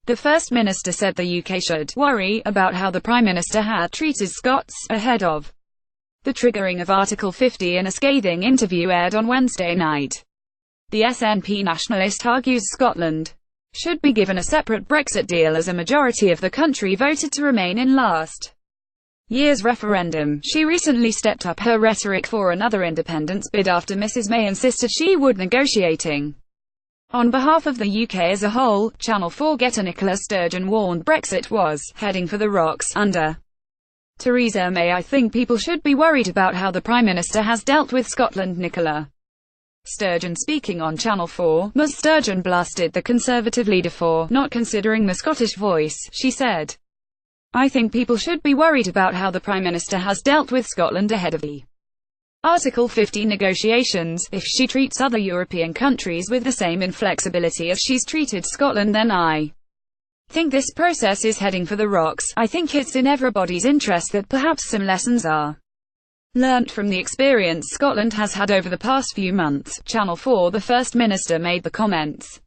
The First Minister said the UK should worry about how the Prime Minister had treated Scots, ahead of the triggering of Article 50 in a scathing interview aired on Wednesday night. The SNP nationalist argues Scotland should be given a separate Brexit deal as a majority of the country voted to remain in last year's referendum. She recently stepped up her rhetoric for another independence bid after Mrs May insisted she would negotiating on behalf of the UK as a whole. Channel 4 GETTYNicola Sturgeon warned Brexit was heading for the rocks under Theresa May. I think people should be worried about how the Prime Minister has dealt with Scotland. Nicola Sturgeon speaking on Channel 4, Ms Sturgeon blasted the Conservative leader for not considering the Scottish voice. She said, "I think people should be worried about how the Prime Minister has dealt with Scotland ahead of the Article 50 negotiations. If she treats other European countries with the same inflexibility as she's treated Scotland, then I think this process is heading for the rocks. I think it's in everybody's interest that perhaps some lessons are learnt from the experience Scotland has had over the past few months." Channel 4 The First Minister made the comments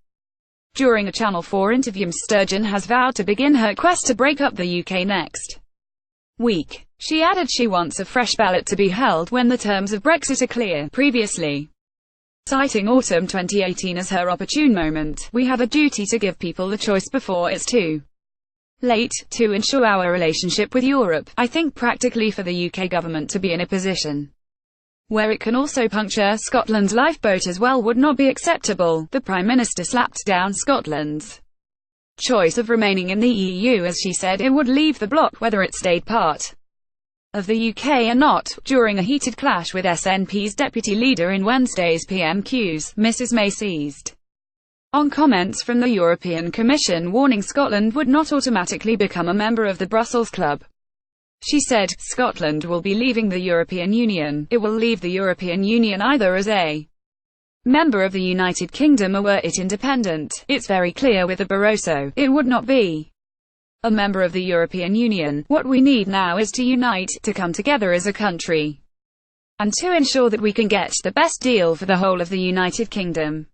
during a Channel 4 interview. Sturgeon has vowed to begin her quest to break up the UK next week. She added she wants a fresh ballot to be held when the terms of Brexit are clear. Previously citing autumn 2018 as her opportune moment, "We have a duty to give people the choice before it's too late, to ensure our relationship with Europe. I think practically for the UK government to be in a position where it can also puncture Scotland's lifeboat as well would not be acceptable." The Prime Minister slapped down Scotland's choice of remaining in the EU as she said it would leave the bloc whether it stayed part of the UK or not. During a heated clash with SNP's deputy leader in Wednesday's PMQs, Mrs May seized on comments from the European Commission warning Scotland would not automatically become a member of the Brussels Club. She said, "Scotland will be leaving the European Union. It will leave the European Union either as a member of the United Kingdom or were it independent. It's very clear with the Barroso, it would not be a member of the European Union. What we need now is to unite, to come together as a country, and to ensure that we can get the best deal for the whole of the United Kingdom."